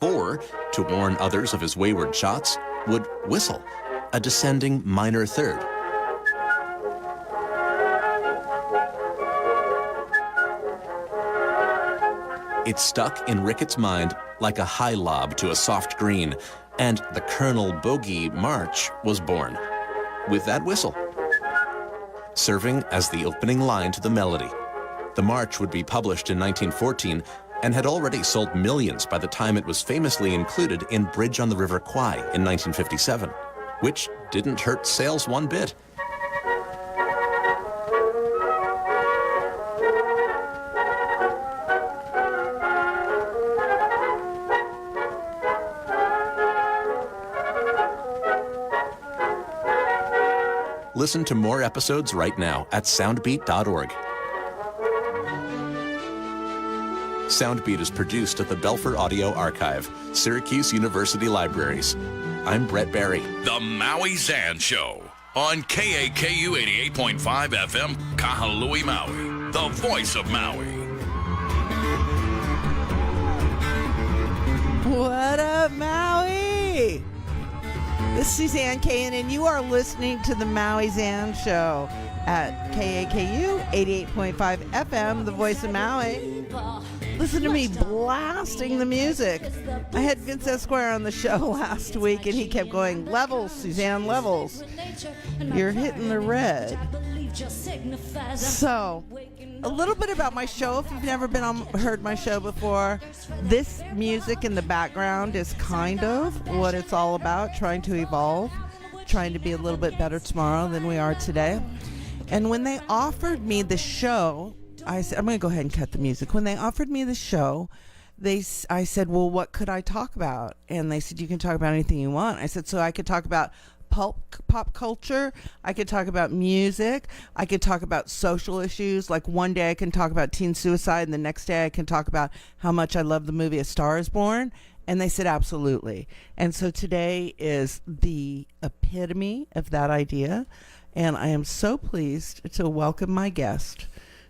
Or, to warn others of his wayward shots, would whistle, a descending minor third. It stuck in Ricketts' mind like a high lob to a soft green, and the Colonel Bogey March was born, with that whistle, serving as the opening line to the melody. The march would be published in 1914 and had already sold millions by the time it was famously included in Bridge on the River Kwai in 1957, which didn't hurt sales one bit. Listen to more episodes right now at soundbeat.org. Soundbeat is produced at the Belfer Audio Archive, Syracuse University Libraries. I'm Brett Barry. The Maui Zan Show on KAKU 88.5 FM, Kahului, Maui, the voice of Maui. What up, Maui? This is Suzanne Kayian, and you are listening to the Maui Zan Show at KAKU 88.5 FM, the voice of Maui. Listen to me blasting the music. I had Vince Esquire on the show last week, and he kept going, levels, Suzanne, levels. You're hitting the red. So, a little bit about my show. If you've never heard my show before, this music in the background is kind of what it's all about, trying to evolve, trying to be a little bit better tomorrow than we are today. And when they offered me the show, I said, I'm going to go ahead and cut the music. When they offered me the show, I said, well, what could I talk about? And they said, you can talk about anything you want. I said, so I could talk about pop culture, I could talk about music, I could talk about social issues. Like one day I can talk about teen suicide, and the next day I can talk about how much I love the movie A Star is Born. And they said absolutely. And so today is the epitome of that idea, and I am so pleased to welcome my guest,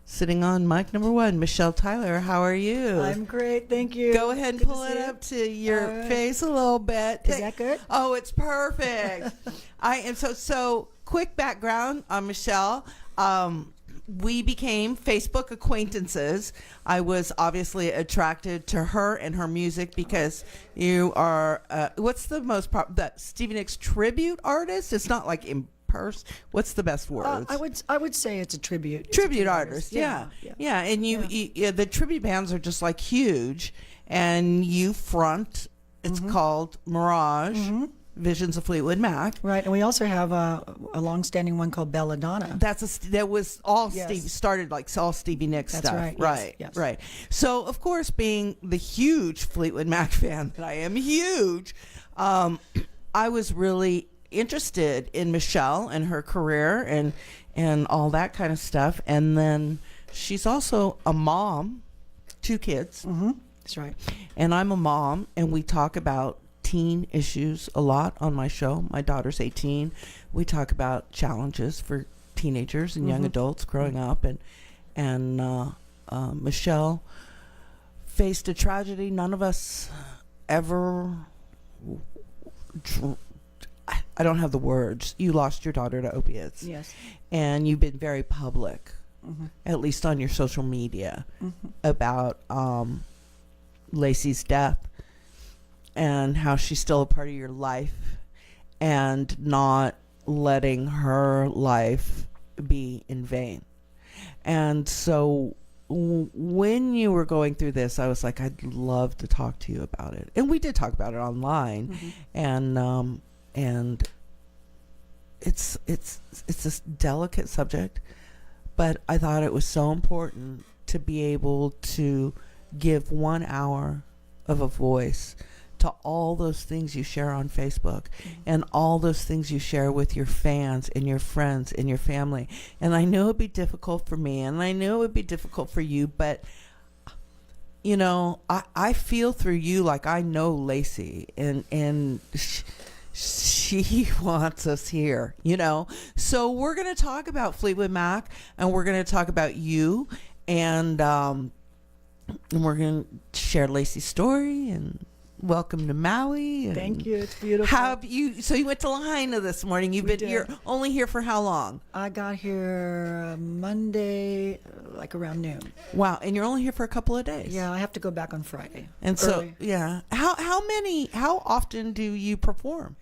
sitting on mic number one, Michelle Tyler. How are you? I'm great, thank you. Go ahead and pull it up to your face a little bit. Is that good? Oh, it's perfect. I am so quick background on Michelle. We became Facebook acquaintances. I was obviously attracted to her and her music because you are what's the most that Stevie Nicks tribute artist? It's not like what's the best words? I would say it's a tribute. Tribute artist, yeah. And you, the tribute bands are just like huge, and you front. It's called Mirage, Visions of Fleetwood Mac. Right, and we also have a long-standing one called Belladonna. That was all started like all Stevie Nicks That's stuff. Right. Right. So of course, being the huge Fleetwood Mac fan that I am, I was really interested in Michelle and her career and all that kind of stuff. And then she's also a mom, 2 kids. That's right. And I'm a mom, and we talk about teen issues a lot on my show. My daughter's 18. We talk about challenges for teenagers and young adults growing up, and Michelle faced a tragedy none of us ever I don't have the words. You lost your daughter to opiates. Yes. And you've been very public, at least on your social media, about Lacey's death and how she's still a part of your life and not letting her life be in vain. And so when you were going through this, I was like, I'd love to talk to you about it. And we did talk about it online. And it's this delicate subject, but I thought it was so important to be able to give 1 hour of a voice to all those things you share on Facebook and all those things you share with your fans and your friends and your family. And I know it'd be difficult for me, and I know it would be difficult for you, but you know, I feel through you like I know Lacey, and she wants us here, you know. So we're going to talk about Fleetwood Mac, and we're going to talk about you, and we're going to share Lacey's story and welcome to Maui. Thank you. It's beautiful. So you went to Lahaina this morning. You're only here for how long? I got here Monday, like around noon. Wow, and you're only here for a couple of days. Yeah, I have to go back on Friday. And early. so, yeah. How often do you perform?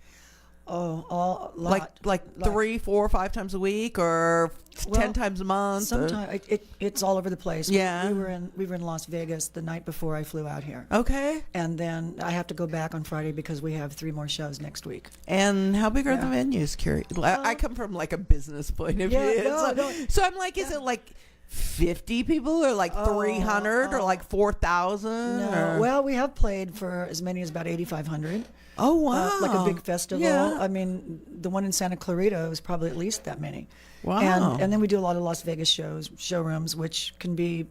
Oh, a lot. Like 3, 4, 5 times a week, or 10 times a month? Sometimes it's all over the place. Yeah. We were in Las Vegas the night before I flew out here. Okay. And then I have to go back on Friday because we have 3 more shows next week. And how big are the venues, Carrie? I come from like a business point of view. So I'm like, is it like 50 people or like 300 or like 4,000? No. Well, we have played for as many as about 8,500. Oh, wow. Like a big festival. Yeah. I mean, the one in Santa Clarita was probably at least that many. Wow. And then we do a lot of Las Vegas showrooms, which can be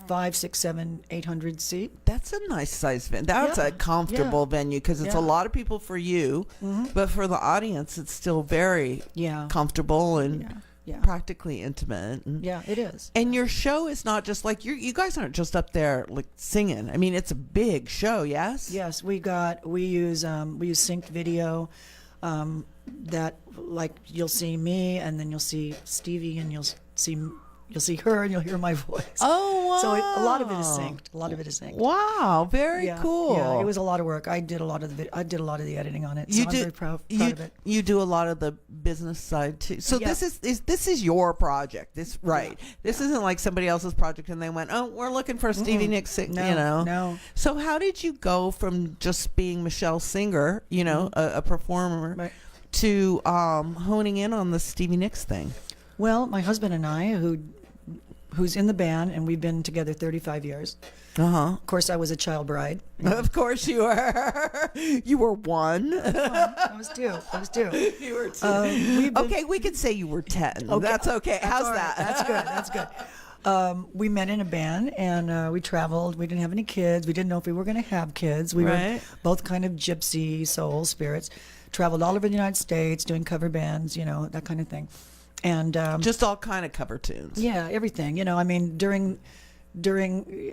5, 6, 7, 800 seat. That's a nice size venue. That's a comfortable venue because it's a lot of people for you, but for the audience, it's still very comfortable and practically intimate. Yeah, it is. And your show is not just like you guys aren't just up there like singing. I mean, it's a big show. Yes. Yes, we use synced video. That like you'll see me and then you'll see Stevie and you'll see her and you'll hear my voice. Oh, wow. So a lot of it is synced. Wow, very cool. Yeah, it was a lot of work. I did a lot of the editing on it. So I'm very proud of it. You do a lot of the business side too. So this is your project. This isn't like somebody else's project and they went, "Oh, we're looking for a Stevie Nicks," No. So how did you go from just being Michelle Singer, a performer, to honing in on the Stevie Nicks thing? Well, my husband and I, who's in the band, and we've been together 35 years. Of course, I was a child bride. Of course you were. You were one. I was two. You were two. Okay, we could say you were 10. Okay. That's okay. How's that? That's good. We met in a band, and we traveled. We didn't have any kids. We didn't know if we were going to have kids. We were both kind of gypsy soul spirits. Traveled all over the United States, doing cover bands, that kind of thing. And just all kind of cover tunes. Yeah, everything. I mean, during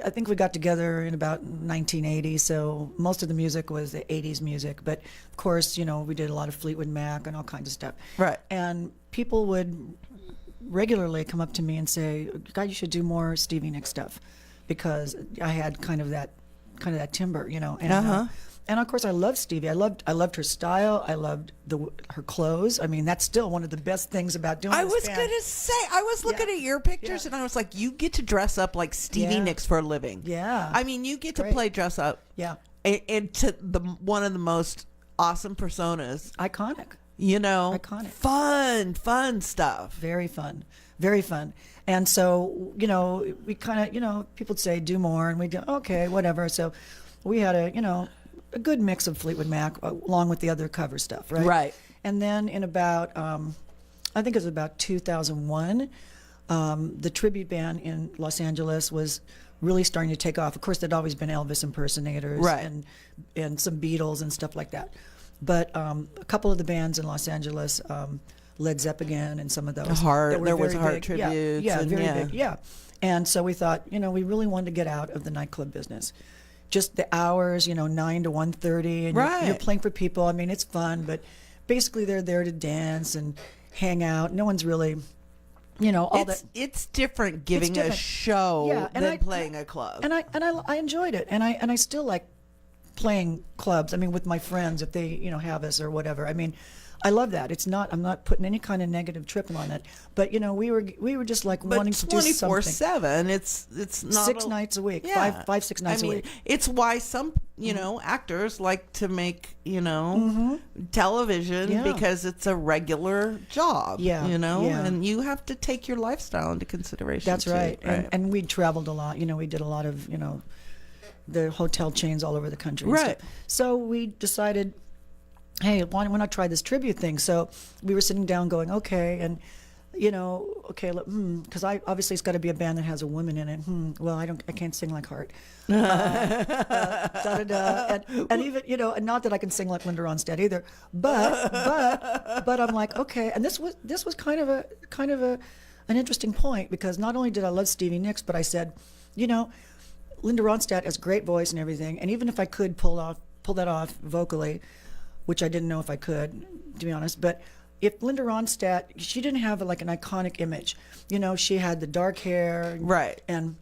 I think we got together in about 1980, so most of the music was the 80s music. But of course, we did a lot of Fleetwood Mac and all kinds of stuff. Right. And people would regularly come up to me and say, "God, you should do more Stevie Nicks stuff," because I had kind of that timbre, And and of course, I loved Stevie. I loved her style. I loved her clothes. I mean, that's still one of the best things about doing. I was gonna say, I was looking at your pictures, and I was like, you get to dress up like Stevie Nicks for a living. Yeah. I mean, you get to play dress up. Yeah. And to one of the most awesome personas. Iconic. Iconic. Fun stuff. Very fun. Very fun. And so, we kind of, people would say, do more, and we do, okay, whatever. So we had a good mix of Fleetwood Mac along with the other cover stuff, right? Right. And then in about, I think it was about 2001, the tribute band in Los Angeles was really starting to take off. Of course, there'd always been Elvis impersonators and some Beatles and stuff like that. But a couple of the bands in Los Angeles, Led Zeppelin and some of those. There was Heart big. tributes. Yeah, very big. Yeah. And so we thought, we really wanted to get out of the nightclub business. Just the hours, 9 to 1:30, and you're playing for people. I mean, it's fun, but basically they're there to dance and hang out. No one's really, all that. It's different giving a show than playing a club. And I enjoyed it, and I still like playing clubs. I mean, with my friends, if they have us or whatever. I mean, I love that. I'm not putting any kind of negative trip on it. But we were just like wanting to do something. 24/7. It's not 6 nights a week. Yeah. 6 nights a week. It's why some actors like to make television because it's a regular job. Yeah. And you have to take your lifestyle into consideration. That's right. And we traveled a lot. We did a lot of the hotel chains all over the country. And stuff. So we decided, hey, why not try this tribute thing? So we were sitting down going, okay, and because obviously it's got to be a band that has a woman in it. Well, I can't sing like Heart. And even and not that I can sing like Linda Ronstadt either, but I'm like, okay. And this was kind of an interesting point, because not only did I love Stevie Nicks, but I said, Linda Ronstadt has great voice and everything, and even if I could pull off pull that off vocally, which I didn't know if I could, to be honest. But if Linda Ronstadt, she didn't have like an iconic image. You know, she had the dark hair. Right. And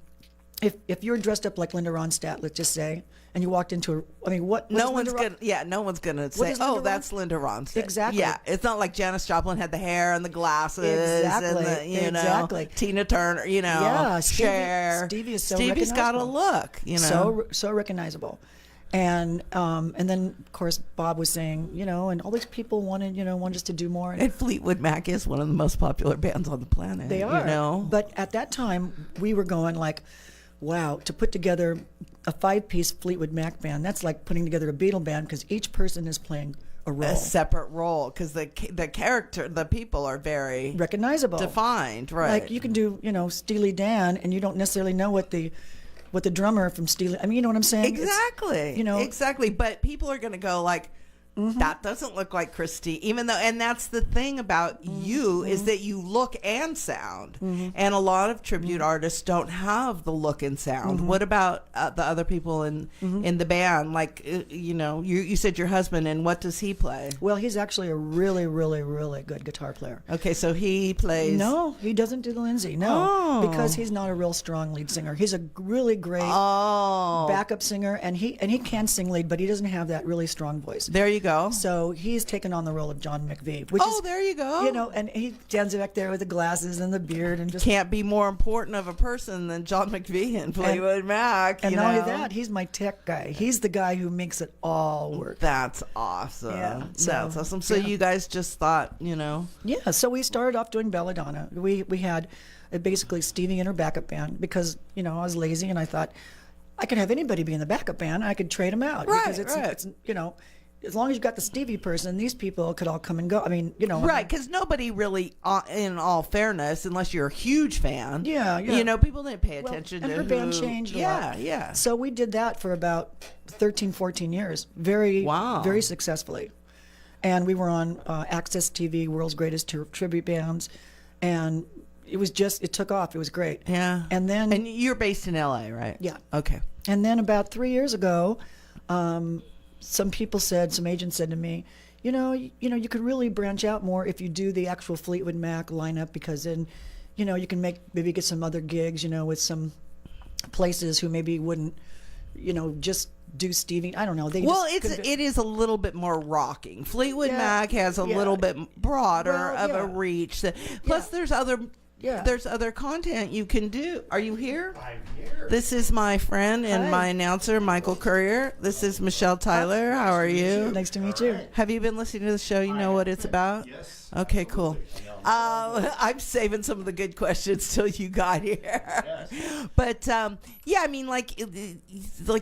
if you were dressed up like Linda Ronstadt, let's just say, and you walked into no one's gonna say, oh, that's Linda Ronstadt. Exactly. Yeah, it's not like Janis Joplin had the hair and the glasses. Exactly. And the, Exactly. Tina Turner, Yeah, Cher. Stevie is so Stevie's got a recognizable. look, So recognizable. And then of course Bob was saying, and all these people wanted us to do more. And Fleetwood Mac is one of the most popular bands on the planet. They are. But at that time we were going like, wow, to put together a 5-piece Fleetwood Mac band, that's like putting together a Beatle band because each person is playing a role. A separate role, because the people are very recognizable, defined, right? Like you can do, Steely Dan, and you don't necessarily know what the drummer from Steely. I mean, you know what I'm saying? Exactly. Exactly. But people are going to go like, that doesn't look like Christy, even though, and that's the thing about you is that you look and sound, and a lot of tribute artists don't have the look and sound. What about the other people in the band? Like, you said your husband, and what does he play? Well, he's actually a really, really, really good guitar player. Okay, so he plays. No, he doesn't do the Lindsay. No, because he's not a real strong lead singer. He's a really great backup singer, and he can sing lead, but he doesn't have that really strong voice. There you go. So he's taken on the role of John McVie, which is, there you go. And he stands back there with the glasses and the beard and just can't be more important of a person than John McVie and Fleetwood Mac. And not only that, he's my tech guy. He's the guy who makes it all work. That's awesome. Yeah, that's awesome. So you guys just thought, Yeah. So we started off doing Belladonna. We had basically Stevie and her backup band because I was lazy and I thought I could have anybody be in the backup band. I could trade them out because it's as long as you got the Stevie person, these people could all come and go. I mean, right? Because nobody really, in all fairness, unless you're a huge fan, yeah. People didn't pay attention and to her band changed a lot. Yeah. So we did that for about 13, 14 years, very successfully, and we were on Access TV, World's Greatest Tribute Bands, and it took off. It was great. Yeah. And you're based in LA, right? Yeah. Okay. And then about 3 years ago, some agents said to me, you could really branch out more if you do the actual Fleetwood Mac lineup, because then, you can maybe get some other gigs, with some places who maybe wouldn't, just do Stevie. I don't know. It is a little bit more rocking. Fleetwood Mac has a little bit broader of a reach. Plus, there's other. Yeah. There's other content you can do. Are you here? I'm here. This is my friend and my announcer, Michael Courier. This is Michelle Tyler. How are you? Nice to meet you. Have you been listening to the show? You know what it's about? Yes. Okay, cool. I'm saving some of the good questions till you got here. Yes. But, I mean, like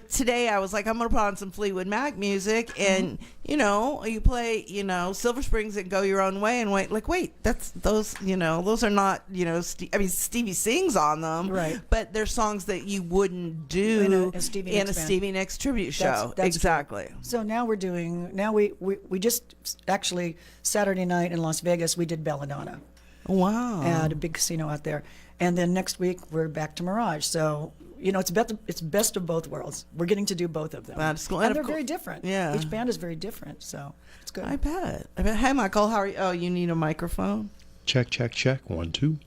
today I was like, I'm going to put on some Fleetwood Mac music. And, you play, Silver Springs and Go Your Own Way. And wait, that's those are not, Stevie sings on them. Right. But they're songs that you wouldn't do in a Stevie Nicks tribute show. That's exactly. True. So now we just actually Saturday night in Las Vegas, we did Belladonna. Wow. At a big casino out there. And then next week we're back to Mirage. So, it's best of both worlds. We're getting to do both of them. That's cool. And they're very different. Yeah. Each band is very different, so it's good. I bet. Hey, Michael, how are you? Oh, you need a microphone? Check, check, check. 1, 2.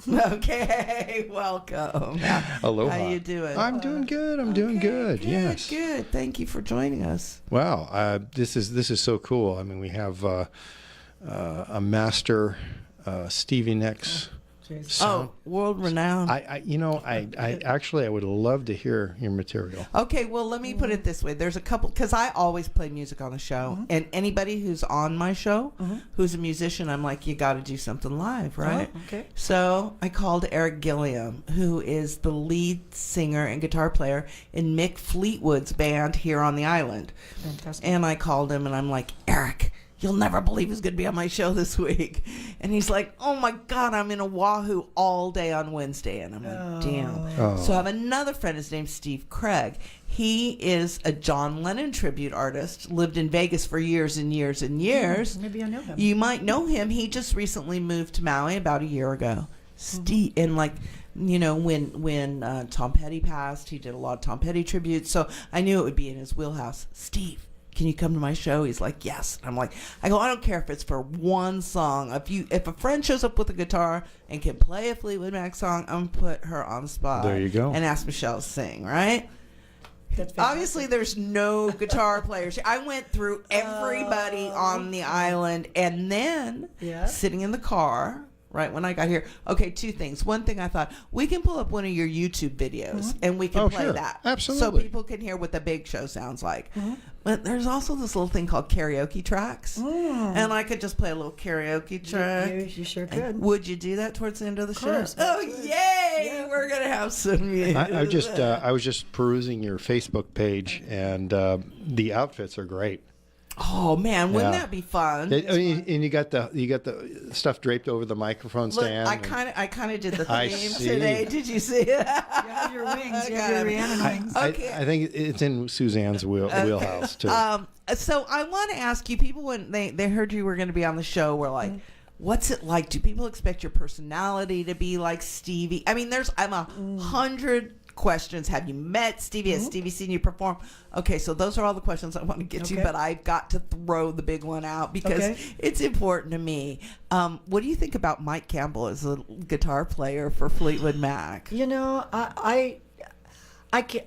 Okay, welcome. Aloha. How you doing? I'm doing good. I'm doing good. Yes. Good. Thank you for joining us. Wow. This is so cool. I mean, we have a master Stevie Nicks. World renowned. I would love to hear your material. Okay, well, let me put it this way. There's a couple, because I always play music on the show, and anybody who's on my show who's a musician, I'm like, you got to do something live, right? Oh, okay. So I called Eric Gilliam, who is the lead singer and guitar player in Mick Fleetwood's band here on the island. Fantastic. And I called him, and I'm like, Eric, you'll never believe who's going to be on my show this week. And he's like, oh my God, I'm in Oahu all day on Wednesday. And I'm like, damn. Oh. So I have another friend, his name's Steve Craig. He is a John Lennon tribute artist, lived in Vegas for years and years and years. Maybe I know him. You might know him. He just recently moved to Maui about a year ago. Steve, and when Tom Petty passed, he did a lot of Tom Petty tributes. So I knew it would be in his wheelhouse. Steve, can you come to my show? He's like, yes. And I'm like, I don't care if it's for one song. If a friend shows up with a guitar and can play a Fleetwood Mac song, I'm gonna put her on the spot. There you go. And ask Michelle to sing, right? Obviously, there's no guitar players. I went through everybody on the island, and then sitting in the car right when I got here. Okay, two things. One thing, I thought we can pull up one of your YouTube videos and we can play that. Absolutely. So people can hear what the big show sounds like. But there's also this little thing called karaoke tracks, and I could just play a little karaoke track. You sure could. And would you do that towards the end of the show? Course, oh, yay! We're gonna have some music. I was just perusing your Facebook page, and the outfits are great. Oh man, wouldn't that be fun? And you got the stuff draped over the microphone stand. Look, I kind of did the I theme see. today. Did you see it? You have your wings. You have your Rihanna wings. Okay. I think it's in Suzanne's wheelhouse too. So I want to ask you, people, when they heard you were going to be on the show, were like, what's it like? Do people expect your personality to be like Stevie? I mean, I'm 100 questions. Have you met Stevie? Has Stevie seen you perform? Okay, so those are all the questions I want to get to, but I've got to throw the big one out because it's important to me. What do you think about Mike Campbell as a guitar player for Fleetwood Mac? You know, I can't.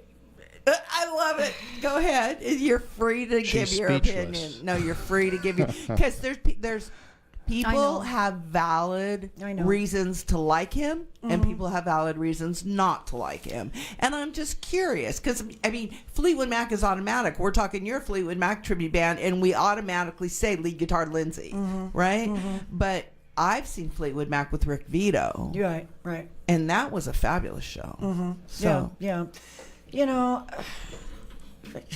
I love it. Go ahead. You're free to give your opinion. No, you're free to give your, because there's people have valid reasons to like him, and people have valid reasons not to like him. And I'm just curious because, I mean, Fleetwood Mac is automatic. We're talking your Fleetwood Mac tribute band, and we automatically say lead guitar Lindsay, right? But I've seen Fleetwood Mac with Rick Vito. Right. And that was a fabulous show. So, yeah. You know, like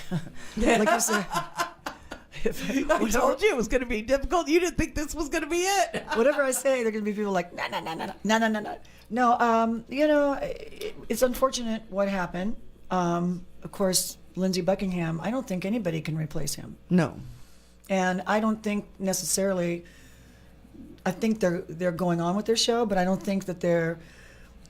you said. I told you it was going to be difficult. You didn't think this was going to be it. Whatever I say, there are going to be people like, no. No, you know, it's unfortunate what happened. Of course, Lindsey Buckingham, I don't think anybody can replace him. No. And I don't think necessarily, I think they're going on with their show, but I don't think that they're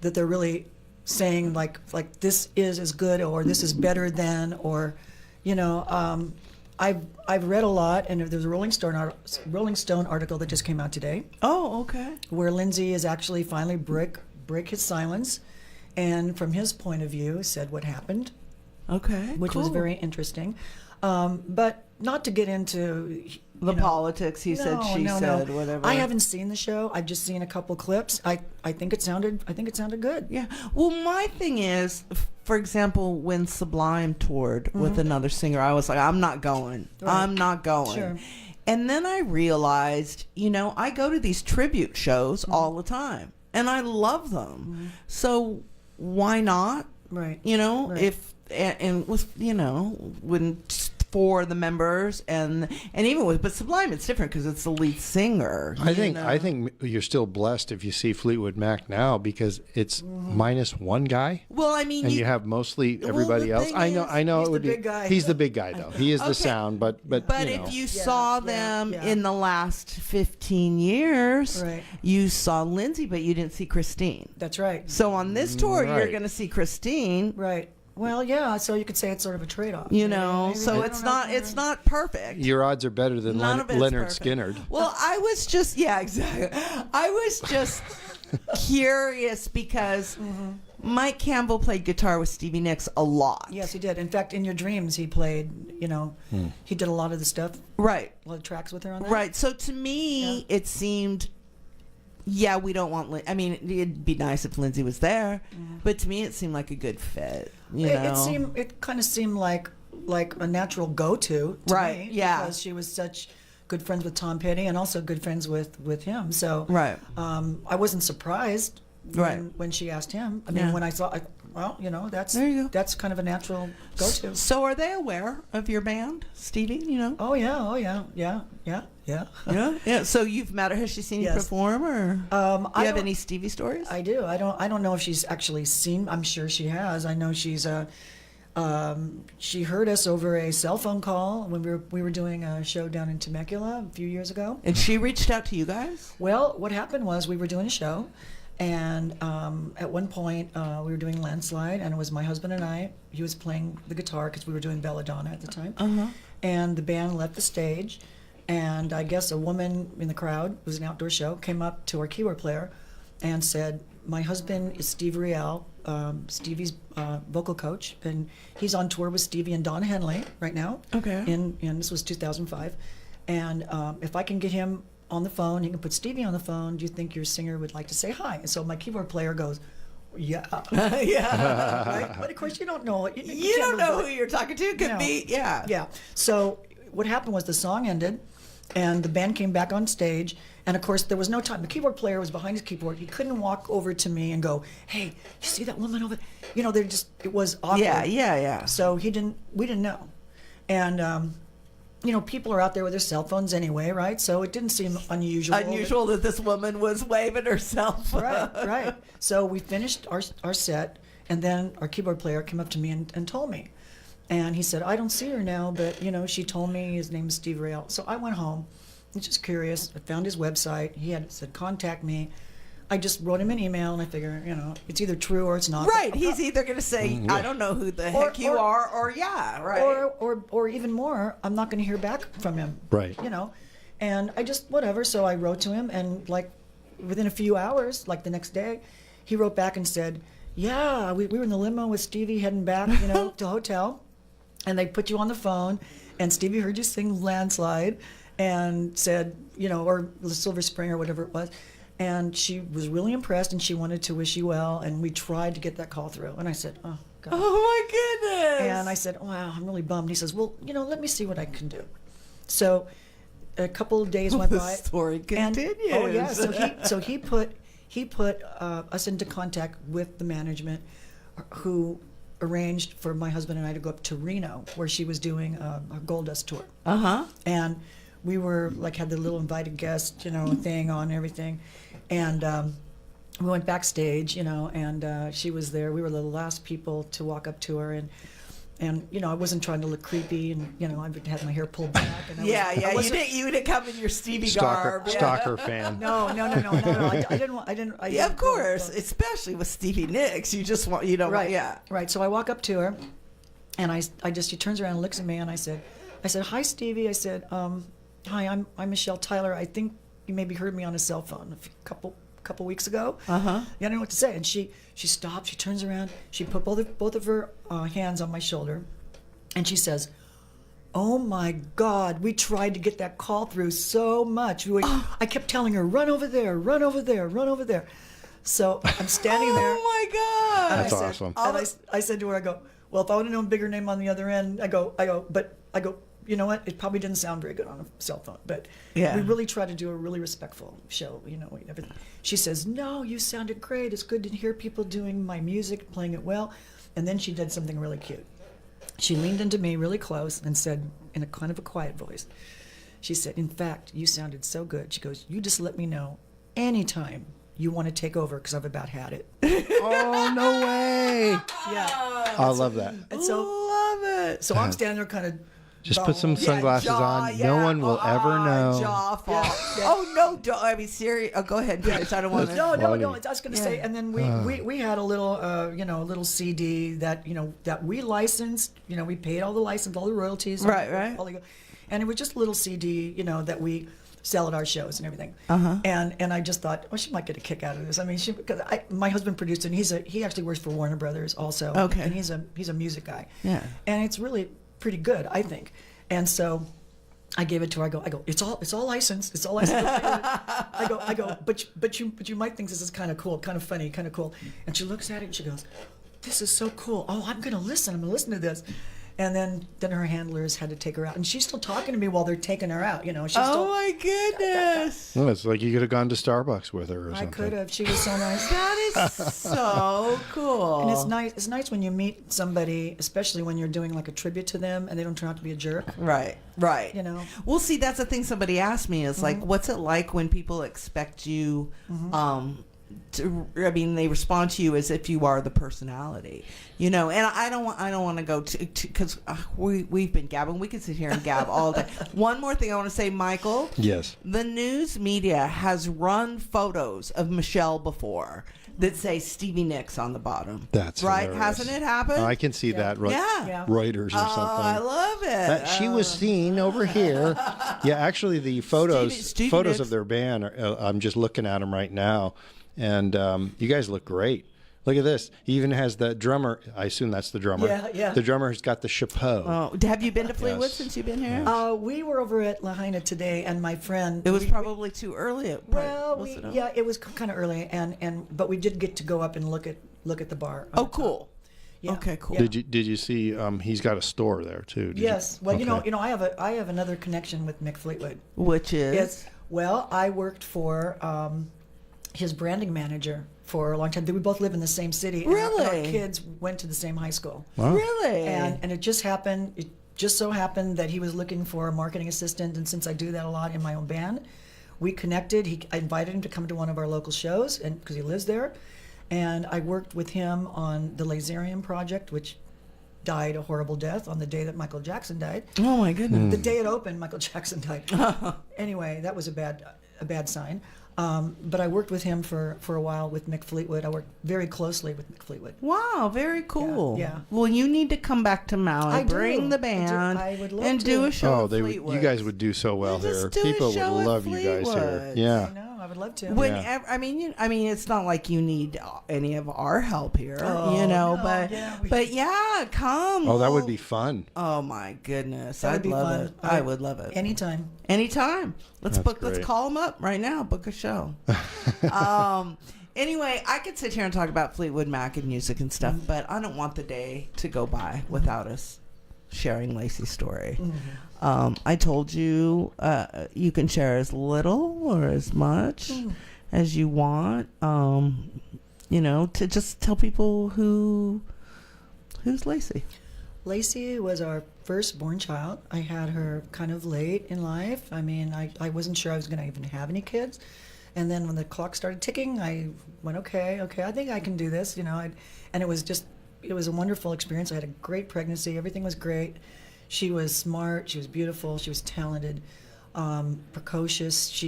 really saying like this is as good or this is better than, or, you know, I've read a lot, and there's a Rolling Stone article that just came out today. Oh, okay. Where Lindsey is actually finally break his silence, and from his point of view said what happened. Okay, which was very interesting. But not to get into the politics. He said, she said, whatever. I haven't seen the show. I've just seen a couple clips. I think it sounded good. Yeah. Well, my thing is, for example, when Sublime toured with another singer, I was like, I'm not going. Right. I'm not going. Sure. And then I realized, you know, I go to these tribute shows all the time, and I love them. So why not? Right. You know, if and with, you know, when for the members and even with, but Sublime, it's different because it's the lead singer. I think you're still blessed if you see Fleetwood Mac now, because it's minus one guy. Well, I mean, and you have mostly everybody else. I know he's it would the be. big guy. He's the big guy though. He is the sound, but you know. if you saw them in the last 15 years, you saw Lindsay, but you didn't see Christine. That's right. So on this tour, you're going to see Christine. Right. Well, yeah, so you could say it's sort of a trade-off. You know, so it's not perfect. Your odds are better than Leonard Skinner. Well, I was just, exactly. I was just curious because Mike Campbell played guitar with Stevie Nicks a lot. Yes, he did. In fact, in Your Dreams, he played, you know, he did a lot of the stuff. Right. A lot of tracks with her on that. Right. So to me, it seemed... Yeah, we don't want... I mean, it'd be nice if Lindsay was there, but to me, it seemed like a good fit. You know? It kind of seemed like a natural go-to to me, because she was such good friends with Tom Petty and also good friends with him. So I wasn't surprised when she asked him. I mean, when I saw... Well, you know, that's kind of a natural go-to. So are they aware of your band, Stevie, you know? Oh, yeah. Yeah. So you've met her. Has she seen you perform, or do you have any Stevie stories? I do. I don't know if she's actually seen. I'm sure she has. I know she's she heard us over a cell phone call when we were doing a show down in Temecula a few years ago. And she reached out to you guys? Well, what happened was we were doing a show, and at one point we were doing Landslide, and it was my husband and I. He was playing the guitar because we were doing Belladonna at the time. and the band left the stage. And I guess a woman in the crowd, it was an outdoor show, came up to our keyboard player and said, "My husband is Steve Rial, Stevie's vocal coach, and he's on tour with Stevie and Don Henley right now." Okay. And this was 2005. And if I can get him on the phone, he can put Stevie on the phone. Do you think your singer would like to say hi? And so my keyboard player goes, "Yeah." Yeah. Right? But of course, you don't know. You You can't don't know really- who you're talking to. Could No. be, yeah. Yeah. So what happened was the song ended, and the band came back on stage. And of course, there was no time. The keyboard player was behind his keyboard. He couldn't walk over to me and go, "Hey, you see that woman over there?" You know, it was awkward. Yeah. So we didn't know. And, people are out there with their cell phones anyway, right? So it didn't seem unusual. Unusual that this woman was waving herself. Right. So we finished our set, and then our keyboard player came up to me and told me. And he said, "I don't see her now, but, she told me his name is Steve Rial." So I went home. I was just curious. I found his website. He had said, "Contact me." I just wrote him an email, and I figure, it's either true or it's not. Right. He's either going to say, "I don't know who the heck you are," or "Yeah," right. Or even more, I'm not going to hear back from him. Right. And I just, whatever. So I wrote to him, and like within a few hours, like the next day, he wrote back and said, "Yeah, we were in the limo with Stevie heading back, to the hotel. And they put you on the phone, and Stevie heard you sing Landslide and said, or the Silver Spring or whatever it was. And she was really impressed, and she wanted to wish you well. And we tried to get that call through. And I said, "Oh, God." Oh, my goodness. And I said, "Wow, I'm really bummed." He says, "Well, let me see what I can do." So a couple of days went The by. story continues. Oh, yeah. So he put us into contact with the management, who arranged for my husband and I to go up to Reno, where she was doing a Gold Dust tour. And we were had the little invited guest, thing on and everything. And we went backstage, and she was there. We were the last people to walk up to her, and I wasn't trying to look creepy, and I had my hair pulled back. And You didn't come in your Stevie garb. Stalker fan. No. I didn't. Yeah, of course, especially with Stevie Nicks, you just want Right. Yeah. Right. So I walk up to her, and she turns around and looks at me, and I said, "Hi, Stevie." I said, "Hi, I'm Michelle Tyler. I think you maybe heard me on a cell phone a couple weeks ago." I don't know what to say. And she stopped. She turns around. She put both of her hands on my shoulder, and she says, "Oh my God, we tried to get that call through so much. I kept telling her, run over there, run over there, run over there." So I'm standing there. Oh my God. And That's I said, awesome. And I said to her, I go, "Well, if I would have known a bigger name on the other end," I go, "You know what? It probably didn't sound very good on a cell phone, but Yeah. we really tried to do a really respectful show, everything." She says, "No, you sounded great. It's good to hear people doing my music, playing it well." And then she did something really cute. She leaned into me really close and said, in a kind of a quiet voice, she said, "In fact, you sounded so good." She goes, "You just let me know anytime you want to take over, because I've about had it." Oh, no way. Yeah. I love that. And so, Love it. so I'm standing there kind of. Just put some sunglasses on. No one will ever know. Jaw fall. Yeah. Oh no! I mean, serious. Oh, go ahead, finish. I don't want to. No. funny. I was going to say, and then we had a little, a little CD that that we licensed. We paid all the license, all the royalties. Right. And it was just a little CD, that we sell at our shows and everything. And I just thought, she might get a kick out of this. I mean, because my husband produced it. And he actually works for Warner Brothers also. Okay. And he's a music guy. Yeah. And it's really pretty good, I think. And so I gave it to her. I go, it's all licensed. It's all licensed. I go, but you might think this is kind of cool, kind of funny, kind of cool. And she looks at it and she goes, "This is so cool. Oh, I'm going to listen. I'm going to listen to this." And then her handlers had to take her out, and she's still talking to me while they're taking her out. She's still. My goodness! Well, it's like you could have gone to Starbucks with her or I something. could have. She was so nice. That is so cool. And it's nice. It's nice when you meet somebody, especially when you're doing like a tribute to them, and they don't turn out to be a jerk. Right. Well, see, that's the thing somebody asked me is like, what's it like when people expect you they respond to you as if you are the personality, you know. And I don't want to go to because we've been gabbing. We can sit here and gab all day. One more thing I want to say, Michael. Yes. The news media has run photos of Michelle before that say Stevie Nicks on the bottom. That's right. hilarious. Hasn't it happened? I can see that. Right. Yeah. Reuters or something. Oh, I love it. She was seen over here. Yeah, actually, the photos Stevie Nicks. of their band. I'm just looking at them right now, and you guys look great. Look at this. He even has the drummer. I assume that's the drummer. Yeah. The drummer has got the chapeau. Oh, have you been to Fleetwood Yes. since you've been here? We were over at Lahaina today, and my friend. It was probably too early. It was kind of early, but we did get to go up and look at the bar. Oh, cool. Yeah. Okay, cool. Yeah. Did you see? He's got a store there too. Did Yes. You? Well, Okay. you know, I have another connection with Mick Fleetwood. Which is? I worked for his branding manager for a long time. We both live in the same city. And Really? our kids went to the same high school. Wow. Really? And it just happened. It just so happened that he was looking for a marketing assistant, and since I do that a lot in my own band, we connected. I invited him to come to one of our local shows, and because he lives there, and I worked with him on the Laserium project, which died a horrible death on the day that Michael Jackson died. Oh my goodness. The day it opened, Michael Jackson died. Anyway, that was a bad sign. But I worked with him for a while with Mick Fleetwood. I worked very closely with Mick Fleetwood. Wow, very cool. Yeah. Well, you need to come back to Maui, I do. bring the I do. band, I would love and to. do a show. Oh, at you Fleetwood. guys would do so well Just here. do a People show would at love you guys here. Fleetwood. Yeah. I know. I would love to. Whenever, I mean, it's not like you need any of our help here, Oh, you know. no, but yeah, but yeah, come. Oh, that would be fun. Oh my goodness, That would I'd be love fun. it. I would love it. Anytime. Anytime. Let's That's let's great. call them up right now. Book a show. Anyway, I could sit here and talk about Fleetwood Mac and music and stuff, but I don't want the day to go by without us sharing Lacey's story. I told you you can share as little or as much as you want. You know, to just tell people who's Lacey. Lacey was our firstborn child. I had her kind of late in life. I mean, I wasn't sure I was going to even have any kids. And then when the clock started ticking, I went, okay, I think I can do this, you know. And it was a wonderful experience. I had a great pregnancy. Everything was great. She was smart. She was beautiful. She was talented, precocious.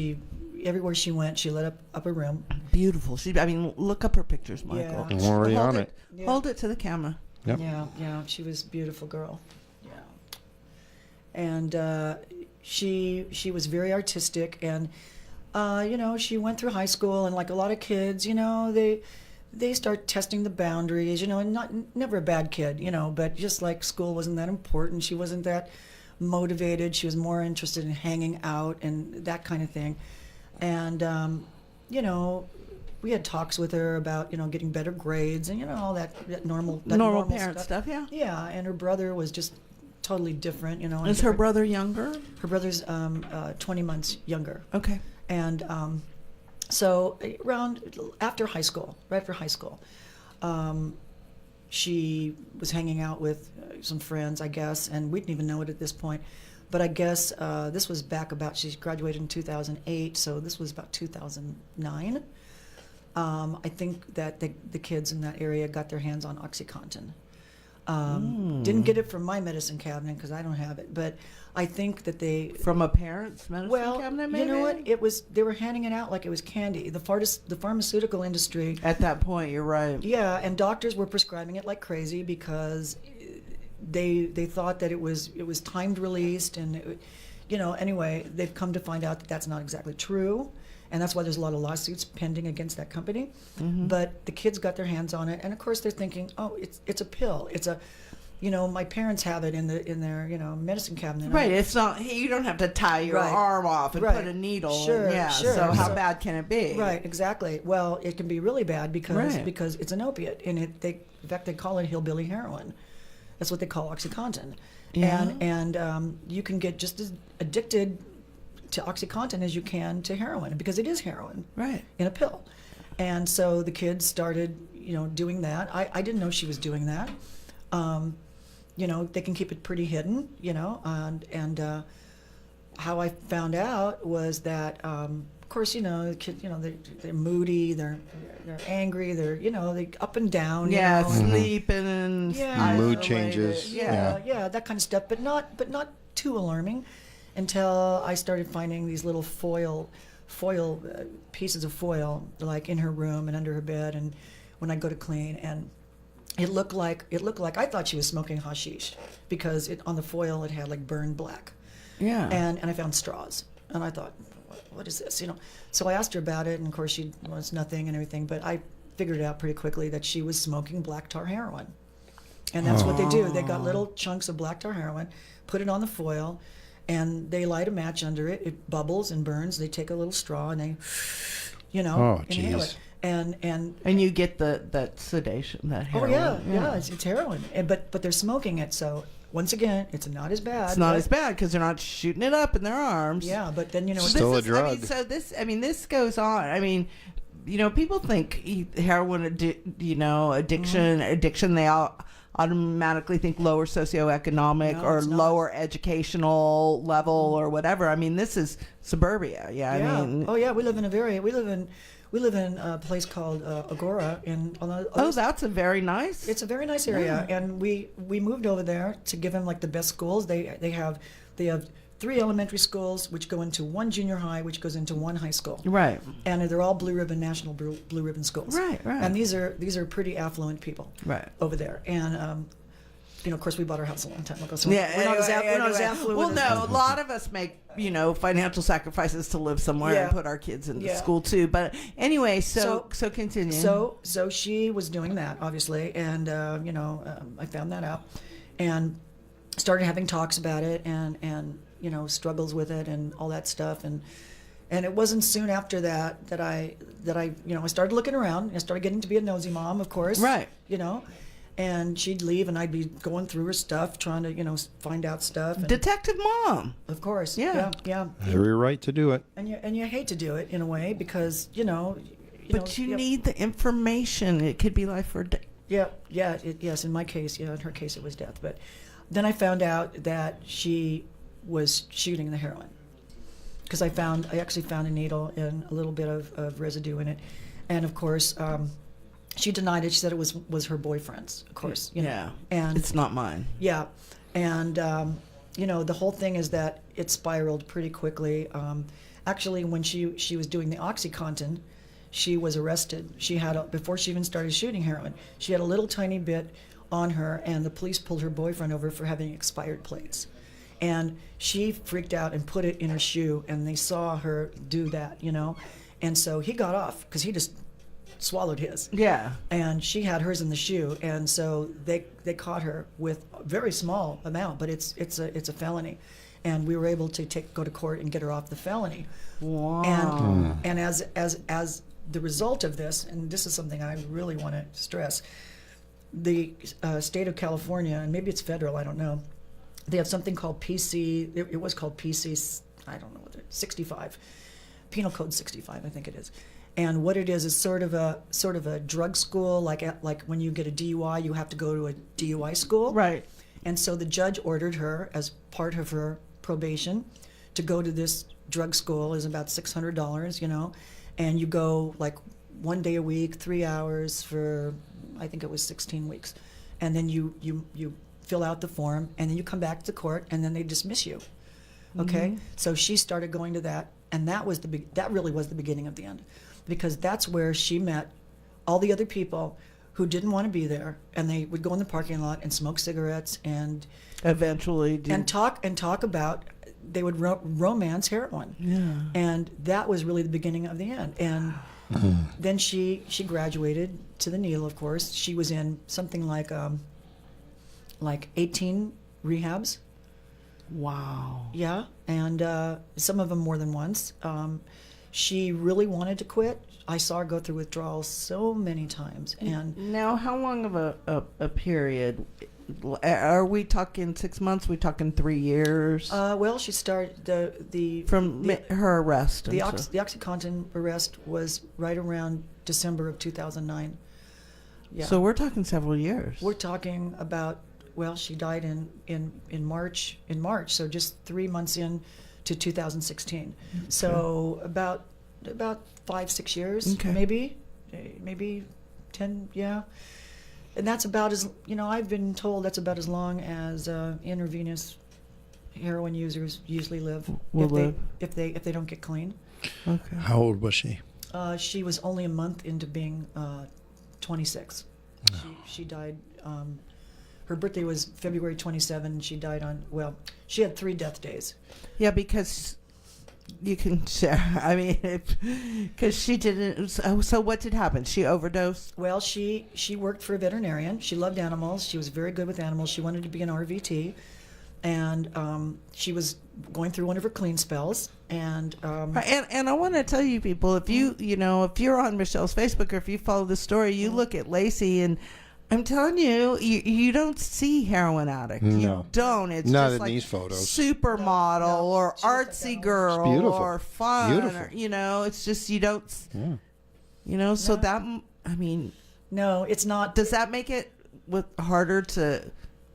Everywhere she went, she lit up a room. Beautiful. Look up her pictures, Michael. Yeah. I'm already on it. Yeah. Hold it to the camera. Yep. Yeah, she was a beautiful girl. Yeah. And she was very artistic, and you know, she went through high school, and like a lot of kids, you know, they start testing the boundaries, you know, and never a bad kid, you know, but just like school wasn't that important. She wasn't that motivated. She was more interested in hanging out and that kind of thing. And you know, we had talks with her about, you know, getting better grades and, you know, all that normal parent stuff, yeah. Yeah, and her brother was just totally different, you know. and Is her different- brother younger? Her brother's 20 months younger. Okay. And so right after high school, she was hanging out with some friends, I guess, and we didn't even know it at this point. But I guess this was she graduated in 2008, so this was about 2009. I think that the kids in that area got their hands on OxyContin. Didn't get it from my medicine cabinet because I don't have it, but I think that they From a parent's medicine cabinet, maybe? you know what? They were handing it out like it was candy. The pharmaceutical industry. At that point, you're right. Yeah, and doctors were prescribing it like crazy because they thought that it was timed released, and you know. Anyway, they've come to find out that that's not exactly true, and that's why there's a lot of lawsuits pending against that company. But the kids got their hands on it, and of course they're thinking, oh, it's a pill. It's a, you know, my parents have it in their you know medicine cabinet. Right, it's not. You don't have to tie your Right. arm off and Right. put a needle. Sure, yeah. sure. So how So- bad can it be? Right, exactly. Well, it can be really bad because Right. it's an opiate, and in fact they call it hillbilly heroin. That's what they call OxyContin. Yeah. And you can get just as addicted to OxyContin as you can to heroin because it is heroin Right. in a pill. And so the kids started, you know, doing that. I didn't know she was doing that. You know, they can keep it pretty hidden, you know, and how I found out was that of course, the kid, they're moody, they're angry, they're, they up and down. Yeah, you know, sleeping and Mood isolated. changes. yeah, that kind of stuff, but not too alarming, until I started finding these little foil pieces of foil, like in her room and under her bed, and when I go to clean, and it looked like I thought she was smoking hashish, because on the foil it had like burned black. Yeah. And I found straws, and I thought, what is this? So I asked her about it, and of course she was nothing and everything, but I figured out pretty quickly that she was smoking black tar heroin. And that's what they do. They got little chunks of black tar heroin, put it on the foil, and they light a match under it. It bubbles and burns. They take a little straw and they, inhale geez. it. And you get that sedation, that heroin. It's heroin. But they're smoking it, so once again, it's not as bad. It's not as bad because they're not shooting it up in their arms. Yeah, but then Still a drug. This goes on. People think heroin, addiction. They all automatically think lower socioeconomic or it's not. lower educational level or whatever. This is suburbia. We live in a place called Agora that's a very nice. It's a very nice area, and we moved over there to give them like the best schools. They have 3 elementary schools, which go into 1 junior high, which goes into 1 high school. Right. And they're all national blue ribbon schools. Right. And these are pretty affluent people. Right. Over there, and of course, we bought our house a long time ago, so we're not as affluent. Well, no, a lot of us make financial sacrifices to live somewhere and put our kids into school too. But anyway, so continue. So she was doing that, obviously, and I found that out, and started having talks about it, and struggles with it and all that stuff, and it wasn't soon after that I started looking around. I started getting to be a nosy mom, of course. Right. And she'd leave, and I'd be going through her stuff, trying to, find out stuff. And Detective mom. of course. Yeah. Yeah. Every right to do it. And you hate to do it in a way, because, But you need the information. It could be life or death. Yes, in my case, in her case it was death. But then I found out that she was shooting the heroin, because I actually found a needle and a little bit of residue in it, and of course she denied it. She said it was her boyfriend's, of course. And it's not mine. Yeah, and the whole thing is that it spiraled pretty quickly. Actually, when she was doing the OxyContin, she was arrested. She had before she even started shooting heroin, she had a little tiny bit on her, and the police pulled her boyfriend over for having expired plates. And she freaked out and put it in her shoe, and they saw her do that, And so he got off, because he just swallowed his. Yeah. And she had hers in the shoe, and so they caught her with a very small amount, but it's a felony. And we were able to go to court and get her off the felony. Wow. And as the result of this, and this is something I really want to stress, the state of California, and maybe it's federal, I don't know, they have something called PC, it was called PC, I don't know what 65, Penal Code 65, I think it is. And what it is sort of a drug school, like when you get a DUI, you have to go to a DUI school. Right. And so the judge ordered her, as part of her probation, to go to this drug school. Is about $600, and you go like 1 day a week, 3 hours for, I think it was 16 weeks, and then you fill out the form, and then you come back to court, and then they dismiss you. Okay. Mm-hmm. So she started going to that, and that really was the beginning of the end, because that's where she met all the other people who didn't want to be there, and they would go in the parking lot and smoke cigarettes and eventually talk about, they would romance heroin. Yeah. And that was really the beginning of the end. And then she graduated to the needle, of course. She was in something like 18 rehabs. Wow. Yeah, and some of them more than once. She really wanted to quit. I saw her go through withdrawals so many times. And now, how long of a period? Are we talking 6 months? Are we talking 3 years? Well, she started her arrest. The OxyContin arrest was right around December of 2009. Yeah. So we're talking several years. We're talking about, well, she died in March. So just 3 months in to 2016. Okay. So about about 5-6 years, Okay. maybe 10, yeah. And that's about as, I've been told that's about as long as intravenous heroin users usually live if they don't get clean. Okay. How old was she? She was only a month into being 26. No. She died. Her birthday was February 27. She died she had 3 death days. Yeah, because you can share. I mean, because she didn't. So what did happen? She overdosed? Well, she worked for a veterinarian. She loved animals. She was very good with animals. She wanted to be an RVT. And she was going through one of her clean spells, and I want to tell you people, if if you're on Michelle's Facebook or if you follow the story, you look at Lacey, and I'm telling you, you don't see heroin addict. No. You don't. It's Not just in like these photos. supermodel or She looks like artsy that. girl It's beautiful. or fun. Beautiful. Or, it's just you don't. Yeah. So that I mean, no, it's not. does that make it harder to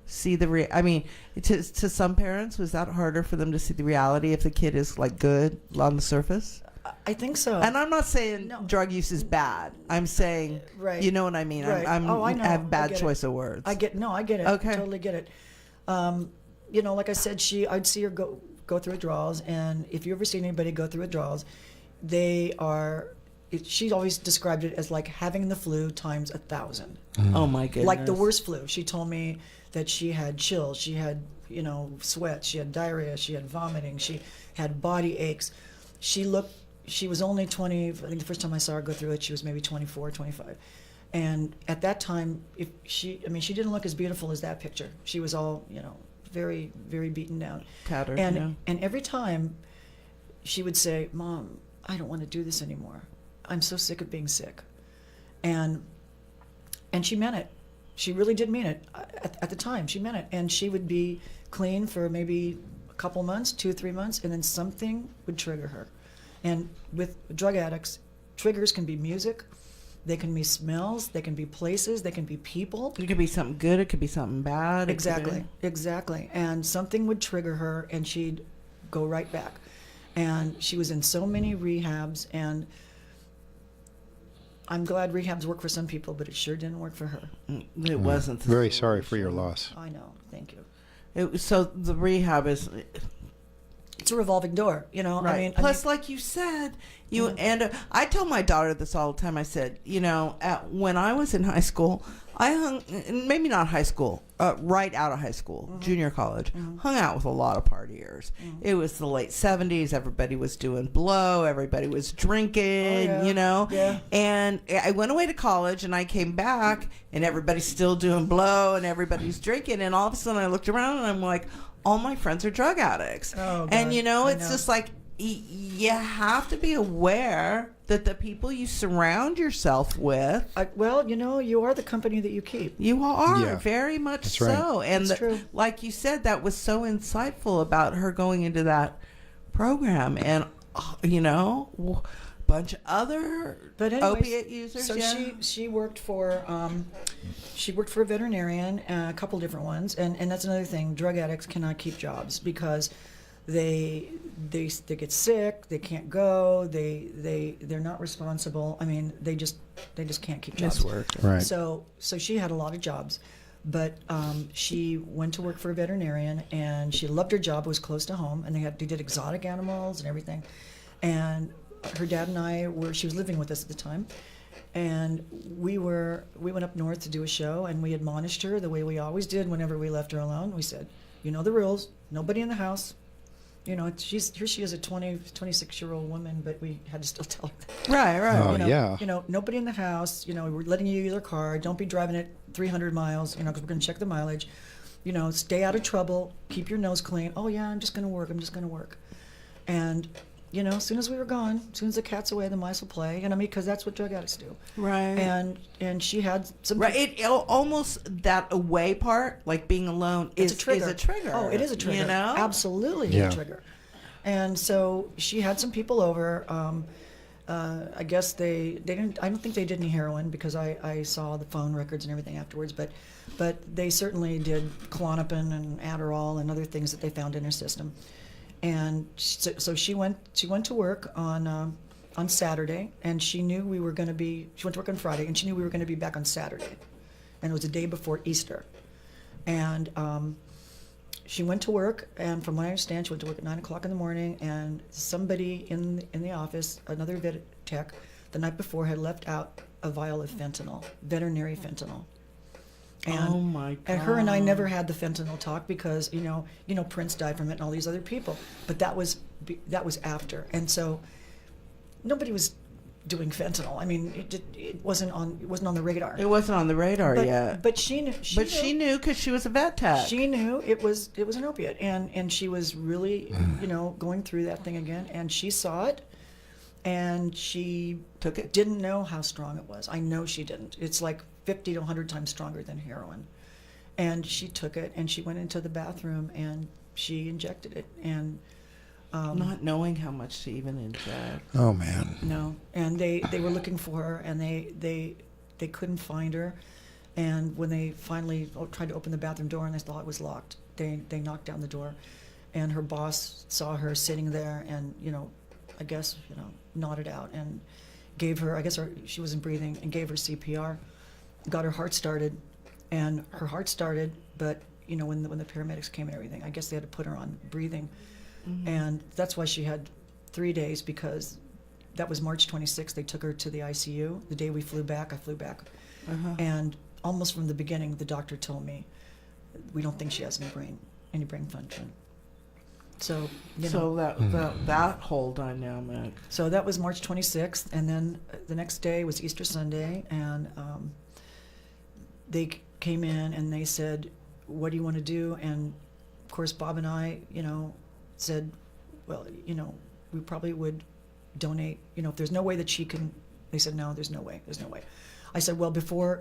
see to some parents, was that harder for them to see the reality if the kid is like good on the surface? I think so. And I'm not saying No. drug use is bad. I'm saying, Right. you know what I mean. Right. I know. have I bad get choice it. of words. I get it. Okay. Totally get it. Like I said, I'd see her go through withdrawals, and if you ever seen anybody go through withdrawals, they are. She always described it as like having the flu times 1,000. Oh my goodness. Like the worst flu. She told me that she had chills, she had, sweat, she had diarrhea, she had vomiting, she had body aches. She was only 20, I think the first time I saw her go through it, she was maybe 24, 25. And at that time, she didn't look as beautiful as that picture. She was all, very, very beaten down. Tattered, and every time she would say, "Mom, I don't want to do this anymore. I'm so sick of being sick." And she meant it. She really did mean it. At the time, she meant it. And she would be clean for maybe a couple months, 2 or 3 months, and then something would trigger her. And with drug addicts, triggers can be music, they can be smells, they can be places, they can be people. It could be something good, it could be something bad. Exactly. And something would trigger her, and she'd go right back. And she was in so many rehabs, and I'm glad rehabs work for some people, but it sure didn't work for her. It wasn't. Very sorry for your loss. I know. Thank you. So the rehab is. It's a revolving door, Right. Plus, like you said, I tell my daughter this all the time. I said, when I was in high school, I hung, maybe not high school, right out of high school, junior college, hung out with a lot of partiers. It was the late 70s. Everybody was doing blow. Everybody was drinking, Yeah. And I went away to college, and I came back, and everybody's still doing blow, and everybody's drinking. And all of a sudden I looked around, and I'm like, all my friends are drug addicts. Oh, God. And, I know. just like, you have to be aware that the people you surround yourself with. You are the company that you keep. You are, Yeah. very much That's so. right. And That's true. like you said, that was so insightful about her going into that program. And, bunch of other opiate users. So yeah. she worked for a veterinarian, a couple different ones, and that's another thing. Drug addicts cannot keep jobs because they get sick, they can't go, they're not responsible. I mean, they just can't keep jobs. Miss work. Right. So she had a lot of jobs, but she went to work for a veterinarian, and she loved her job. It was close to home, and they did exotic animals and everything. And her dad and she was living with us at the time, and we went up north to do a show, and we admonished her the way we always did whenever we left her alone. We said, "You know the rules. Nobody in the house." Here she is, a 26-year-old woman, but we had to still tell her that. Right. Oh, yeah. Nobody in the house. We're letting you use our car. Don't be driving it 300 miles. Because we're going to check the mileage. Stay out of trouble. Keep your nose clean. Oh yeah, I'm just going to work. And as soon as we were gone, as soon as the cat's away, the mice will play. Because that's what drug addicts do. Right. And she had some. Right. It almost that away part, like being alone, is a trigger. Oh, it is a trigger. Absolutely Yeah. a trigger. And so she had some people over. I guess they didn't. I don't think they did any heroin because I saw the phone records and everything afterwards. But they certainly did Klonopin and Adderall and other things that they found in her system. And so she went to work on on Saturday, and she knew we were going to be. She went to work on Friday, and she knew we were going to be back on Saturday, and it was the day before Easter, and she went to work. And from what I understand, she went to work at 9:00 in the morning, and somebody in the office, another vet tech, the night before had left out a vial of fentanyl, veterinary fentanyl. And, Oh my God. and her and I never had the fentanyl talk because you know Prince died from it and all these other people, but that was after, and so nobody was doing fentanyl. I mean, it wasn't on the radar. It wasn't on the radar but, yet. But she knew. She knew because she was a vet tech. She knew it was an opiate, and she was really going through that thing again, and she saw it, and she Took it? Didn't know how strong it was. I know she didn't. It's like 50 to 100 times stronger than heroin, and she took it, and she went into the bathroom and she injected it, and Not knowing how much to even inject. Oh man. no, and they were looking for her, and they couldn't find her, and when they finally tried to open the bathroom door and they thought it was locked, they knocked down the door, and her boss saw her sitting there, and I guess nodded out and gave her, I guess she wasn't breathing, and gave her CPR, got her heart started, and her heart started, but when the paramedics came and everything, I guess they had to put her on breathing. And that's why she had 3 days, because that was March 26th. They took her to the ICU. The day we flew back, I flew back. And almost from the beginning, the doctor told me, we don't think she has any brain function. So, So that whole dynamic. So that was March 26th, and then the next day was Easter Sunday, and they came in and they said, what do you want to do? And of course, Bob and I, said, well, we probably would donate, if there's no way that she can. They said, no, there's no way. I said, well, before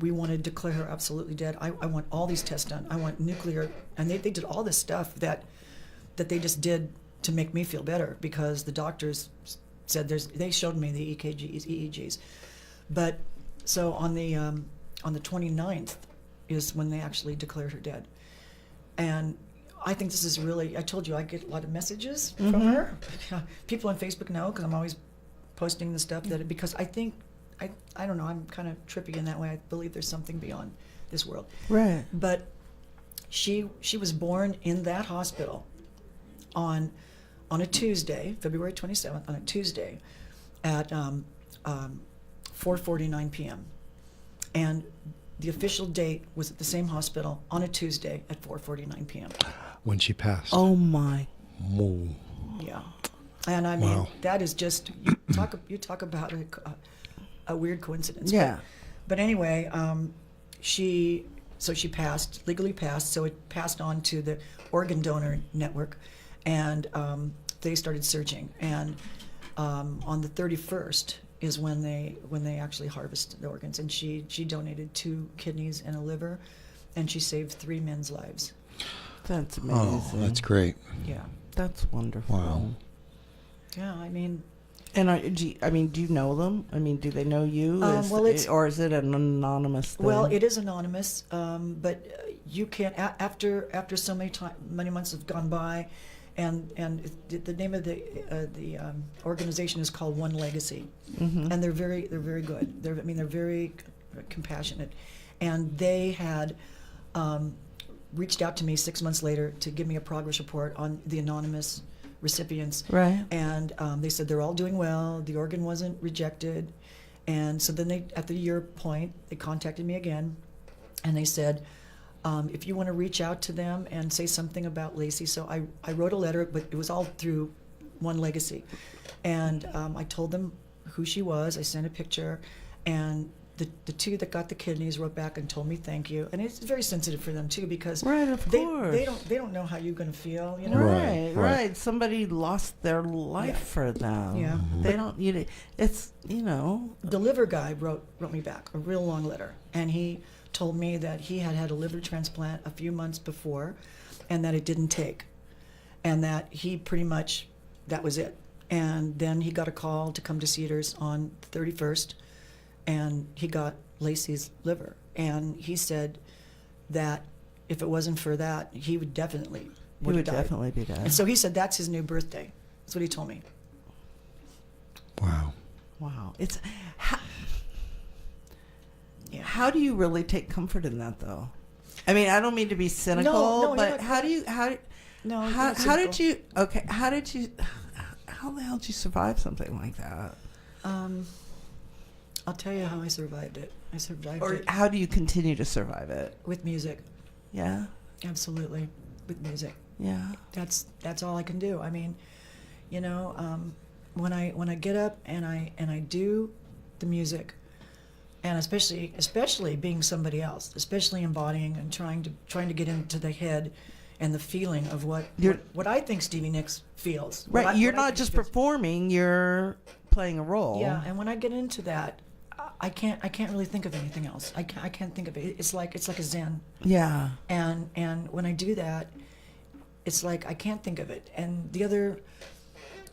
we want to declare her absolutely dead, I want all these tests done. I want nuclear, and they did all this stuff that they just did to make me feel better, because the doctors said they showed me the EEGs. But so on the 29th is when they actually declared her dead. And I think this is really, I told you I get a lot of messages from her. People on Facebook know, because I'm always posting the stuff because I think, I don't know, I'm kind of trippy in that way. I believe there's something beyond this world. Right. But she was born in that hospital on a Tuesday, February 27th, on a Tuesday at 4:49 p.m. And the official date was at the same hospital on a Tuesday at 4:49 p.m. When she passed. Oh my. Whoa. Yeah. And I mean, Wow. that is just, you talk about a weird coincidence. Yeah. But anyway, she passed, legally passed, so it passed on to the organ donor network, and they started searching. And on the 31st is when they actually harvested the organs, and she donated 2 kidneys and a liver, and she saved 3 men's lives. That's amazing. Oh, that's great. Yeah. That's wonderful. Wow. Yeah, I mean, And do you know them? I mean, do they know you? Or is it an anonymous thing? well, it is anonymous, but you can't, after so many months have gone by, and the name of the organization is called One Legacy, and they're very good. They're very compassionate, and they had reached out to me 6 months later to give me a progress report on the anonymous recipients. Right. And they said they're all doing well. The organ wasn't rejected, and so then at the year point, they contacted me again, and they said, if you want to reach out to them and say something about Lacey. So I wrote a letter, but it was all through One Legacy. And I told them who she was. I sent a picture. And the 2 that got the kidneys wrote back and told me thank you. And it's very sensitive for them, too, because Right, of course. they don't know how you're going to feel. Right. Somebody lost their life for them. Yeah. They don't. It's The liver guy wrote me back a real long letter. And he told me that he had a liver transplant a few months before, and that it didn't take, and that he pretty much, that was it. And then he got a call to come to Cedars on the 31st, and he got Lacey's liver. And he said that if it wasn't for that, he would definitely He would have died. definitely be dead. And so he said that's his new birthday. That's what he told me. Wow. It's how do you really take comfort in that, though? I mean, I don't mean to be cynical, No, but how did you how the hell did you survive something like that? I'll tell you how I survived it. I survived Or it how do you continue to survive it? with music. Yeah. Absolutely, with music. Yeah. That's all I can do. I mean, when I get up and I do the music, and especially being somebody else, especially embodying and trying to get into the head and the feeling of what I think Stevie Nicks feels. Right. You're not just performing, you're playing a role. Yeah, and when I get into that, I can't really think of anything else. I can't think of it. It's like a zen. Yeah. And when I do that, it's like I can't think of it. And the other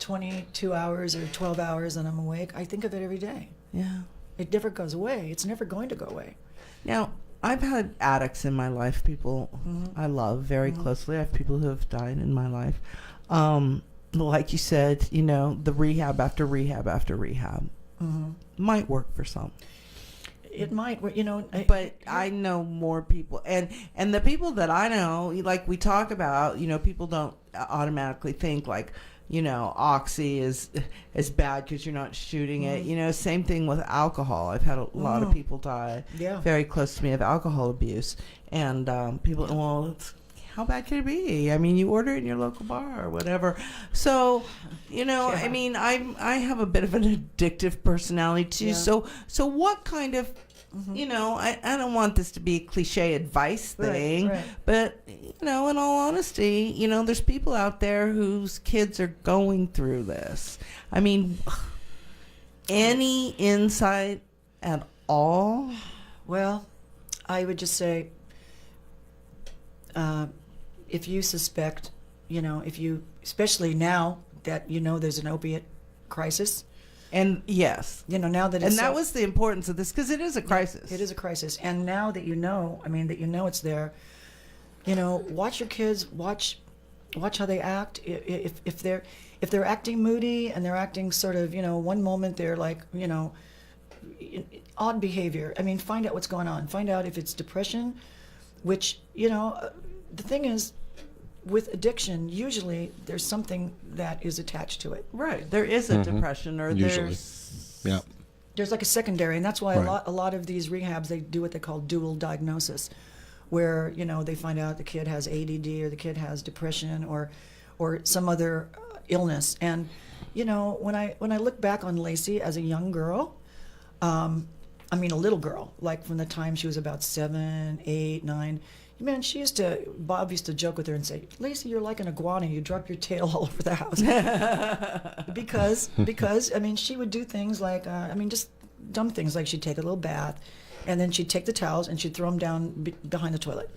22 hours or 12 hours that I'm awake, I think of it every day. Yeah. It never goes away. It's never going to go away. Now, I've had addicts in my life, people I love very closely. I have people who have died in my life. Like you said, the rehab after rehab after rehab might work for some. It might, But I know more people. And the people that I know, like we talk about, people don't automatically think like, oxy is bad because you're not shooting it. Same thing with alcohol. I've had a lot of people die very close to me of alcohol abuse. And people, how bad could it be? I mean, you order it in your local bar or whatever. So, I mean, I have a bit of an addictive personality too. Yeah. So what kind of, I don't want this to be a cliche advice thing, right. but, in all honesty, there's people out there whose kids are going through this. I mean, any insight at all? Well, I would just say, if you suspect, especially now that there's an opiate crisis. And yes. Now that it's that was the importance of this, because it is a crisis. It is a crisis. And now that it's there, watch your kids, watch how they act. If they're acting moody and they're acting sort of, one moment they're like, odd behavior. I mean, find out what's going on. Find out if it's depression, which, the thing is, with addiction, usually there's something that is attached to it. Right. There is a depression, or Usually. There's like a secondary, and that's why a lot of these rehabs, they do what they call dual diagnosis, where they find out the kid has ADD or the kid has depression or some other illness. And when I look back on Lacey as a young girl, a little girl, like from the time she was about 7, 8, 9. Man, Bob used to joke with her and say, "Lacey, you're like an iguana. You drop your tail all over the house." because she would do things like, just dumb things, like she'd take a little bath, and then she'd take the towels and she'd throw them down behind the toilet.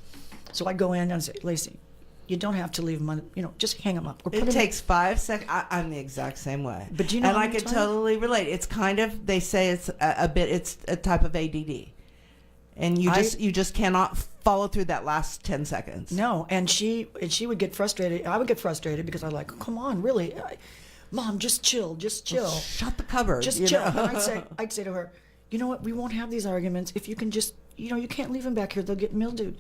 So I'd go in and say, "Lacey, you don't have to leave them on, just hang them up." Or it takes 5 seconds. I'm the exact same way. But and I could totally relate. It's kind of, they say it's it's a type of ADD. And you just cannot follow through that last 10 seconds. No, and she would get frustrated. I would get frustrated because I'm like, "Come on, really, Mom, just chill, just chill. Shut the cupboard. Just chill." And I'd say to her, "You know what? We won't have these arguments if you can just, you can't leave them back here. They'll get mildewed."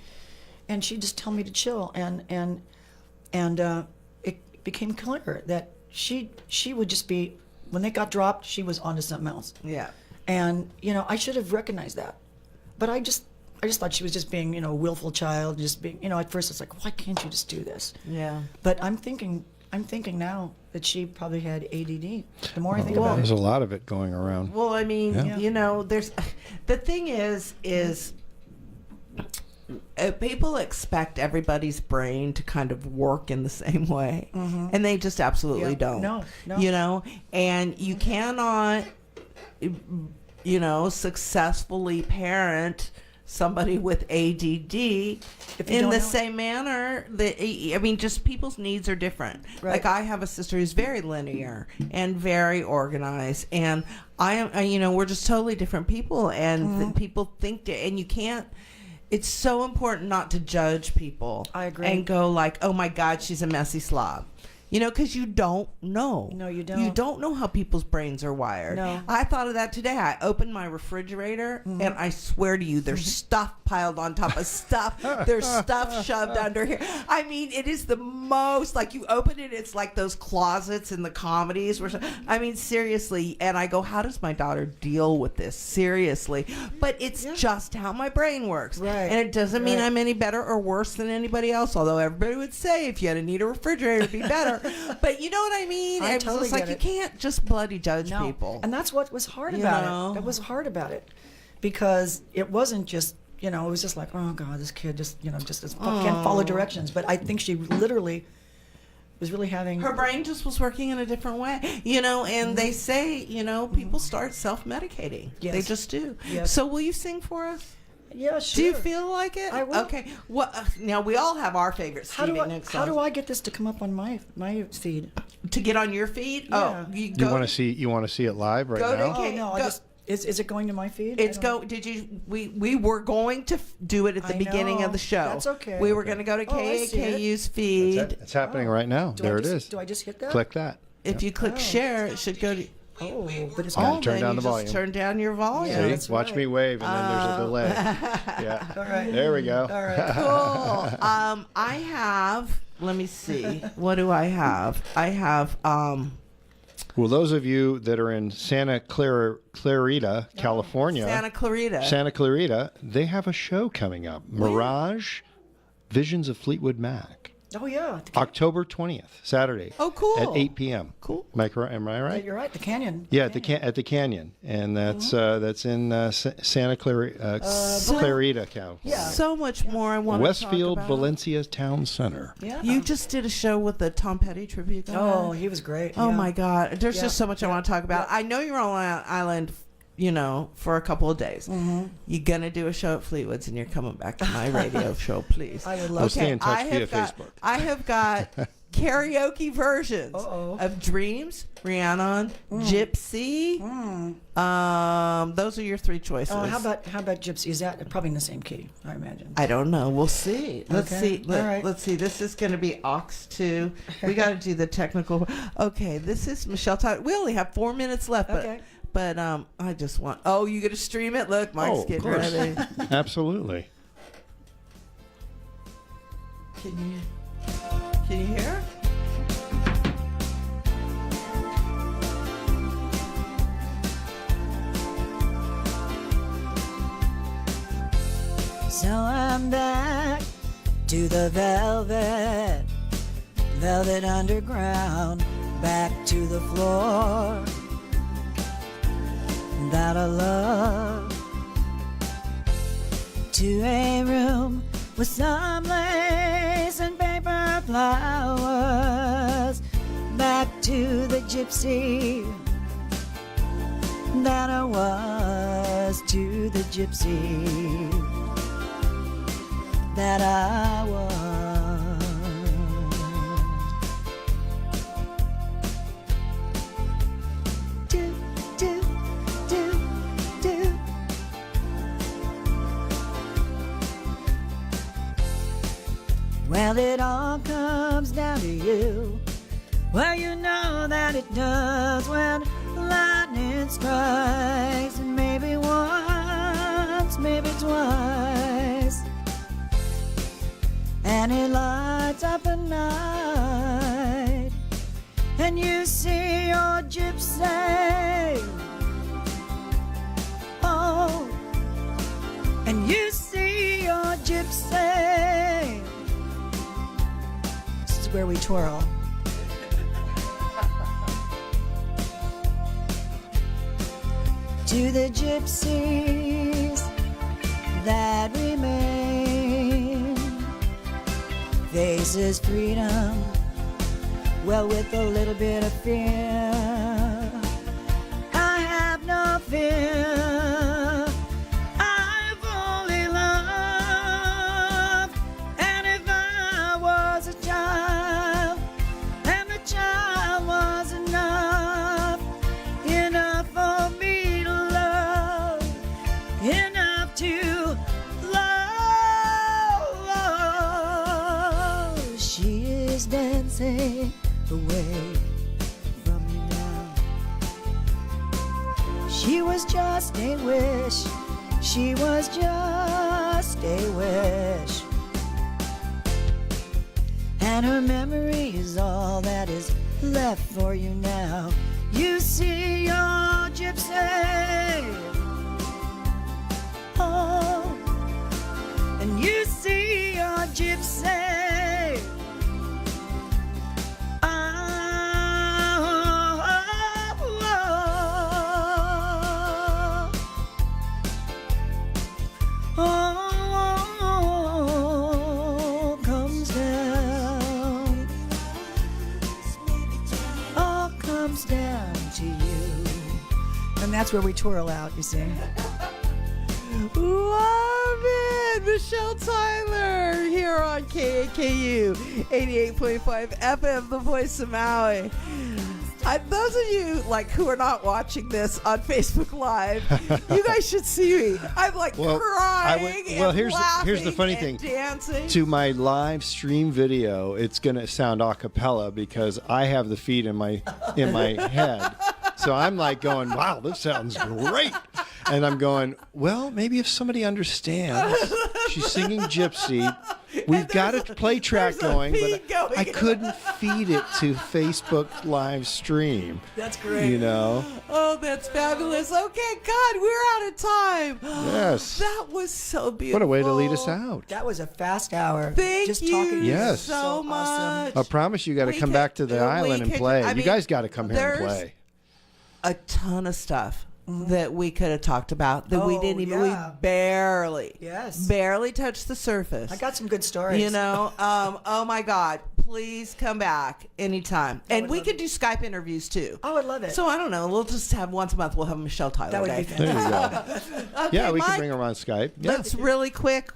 And she'd just tell me to chill, and it became clear that she would just be, when they got dropped, she was onto something else. Yeah. And I should have recognized that. But I just thought she was just being, a willful child, just being, at first it's like, why can't you just do this? Yeah. But I'm thinking now that she probably had ADD. The more I think about it. There's a lot of it going around. Well, I mean, there's, the thing is people expect everybody's brain to kind of work in the same way. And they just absolutely don't. No. And you cannot, successfully parent somebody with ADD in the same manner that, just people's needs are different. Right. Like, I have a sister who's very linear and very organized, and we're just totally different people, and people think and you can't. It's so important not to judge people. I agree. And go like, "Oh my God, she's a messy slob." You know, because you don't know. No, you don't. You don't know how people's brains are wired. No. I thought of that today. I opened my refrigerator, and I swear to you, there's stuff piled on top of stuff. There's stuff shoved under here. I mean, it is the most, like, you open it, it's like those closets in the comedies. I mean, seriously. And I go, how does my daughter deal with this? Seriously. But it's just how my brain works. Right. And it doesn't mean I'm any better or worse than anybody else, although everybody would say if you had to need a refrigerator, it'd be better. But you know what I mean? I It's totally just like get you it. can't just bloody judge No. people. And that's what was hard You about know? it. That was hard about it. Because it wasn't just, you know, it was just like, oh, God, this kid just, you know, can't follow directions. But I think she literally was really having... Her brain just was working in a different way, you know, and they say, you know, people start self-medicating. Yes. They just do. Yes. So will you sing for us? Yeah, sure. Do you feel like it? I will. Okay. What? Now, we all have our favorite Stevie Nicks How do songs. I get this to come up on my feed? To get on your feed? Yeah. Oh, you You go. want to see it live right Go to now? K- Oh, no, go- I just... Is it going to my feed? It's I don't go. Did you? We were going to do it at the I beginning know. of the show. That's okay. We were going to go to Oh, I see it. KAKU's feed. It's happening right now. know. There I it just- is. Do I just hit that? Click that. If you click share, it should go to. Oh, but it's Gotta not. turn then down you the just volume. turn down your volume. Yeah, See? that's Watch right. me wave, and then there's a delay. Yeah. All right. There we go. All right. Cool. I have. Let me see. What do I have? I have. Well, those of you that are in Santa Clarita, California, Santa Clarita. they have a show coming up. Mirage, Visions of Fleetwood Mac. Oh, yeah. October 20th, Saturday. Oh, cool. At 8 p.m. Cool. Am I right? You're right. The Canyon. Yeah, at the Canyon, and that's in Santa Clarita, California. Yeah. So much more I want to Westfield, talk about. Valencia Town Center. Yeah. You just did a show with the Tom Petty tribute guy. Oh, he was great. Oh yeah. my God! There's just so much I Yeah. want to talk about. Yeah. I know you're on an island, you know, for a couple of days. You're gonna do a show at Fleetwood's, and you're coming back to my radio show, please. I would love We'll stay in touch via have got, Facebook. I have got karaoke versions Uh-oh. of Dreams, Rhiannon, Gypsy. Those are your three choices. How about Gypsy? Is that probably in the same key? I imagine. I don't know. We'll see. Let's Okay. see. All right. Let's see. This is going to be aux 2. We got to do the technical. Okay, this is Michelle Tyler. We only have 4 minutes left, but Okay. I just want. Oh, you going to stream it? Look, Mike's Of getting course. ready. Absolutely. Can you hear? So I'm back to the velvet underground, back to the floor that I love, to a room with some lace and paper flowers, back to the gypsy that I was, to the gypsy that I was. Do, do, do, do. Well, it all comes down to you. Well, you know that it does when lightning strikes, and maybe once, maybe twice, and it lights up the night, and you see your gypsy. Oh, and you see your gypsy. This is where we twirl. To the gypsies that remain, faces freedom, well, with a little bit of fear. I have no fear. I've only love. And if I was a child, and the child was enough, enough for me to love, enough to love. She is dancing the She was just a wish. She was just a wish. And her memory is all that is left for you now. You see your gypsy. Oh, and you see your gypsy. Down to you. And that's where we twirl out, you see. Love it! Michelle Tyler here on KAKU 88.5 FM, the voice of Maui. Those of you who are not watching this on Facebook Live, you guys should see me. I'm crying and laughing here's the funny thing. Dancing. To my live stream video, it's going to sound a cappella because I have the feed in my head. So I'm going, wow, this sounds great. And I'm going, well, maybe if somebody understands, she's singing Gypsy. We've got a play track going, but I couldn't feed it to Facebook live stream. That's great. Oh, that's fabulous. Okay, God, we're out of time. Yes. That was so beautiful. What a way to lead us out. That was a fast hour. Thank Just you talking to Yes. so awesome. much. I promise you got to come back to the island and play. You guys got to come here and there's play. A ton of stuff that we could have talked about that we didn't even, we barely touched the surface. I got some good stories. Oh my God, please come back anytime. And we could do Skype interviews too. I would love it. So I don't know, we'll just have once a month, we'll have Michelle Tyler That would Day. be fantastic. There you go. Okay, Yeah, we Mike, can bring her on Skype. Yeah. Let's really quick,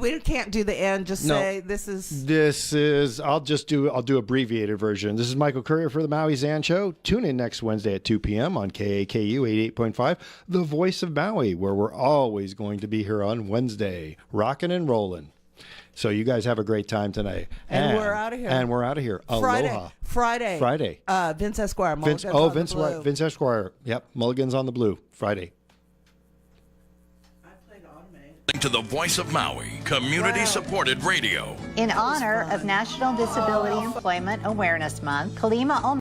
we can't do the end, just No. say this is. I'll do abbreviated version. This is Michael Courier for the Maui Zan Show. Tune in next Wednesday at 2 p.m. on KAKU 88.5, the voice of Maui, where we're always going to be here on Wednesday, rocking and rolling. So you guys have a great time tonight. And we're out of here. Aloha. Friday. Vince Esquire. Vince Esquire. Yep. Mulligan's on the Blue. Friday. To the voice of Maui, community-supported radio. In honor of National Disability Employment Awareness Month, Kalima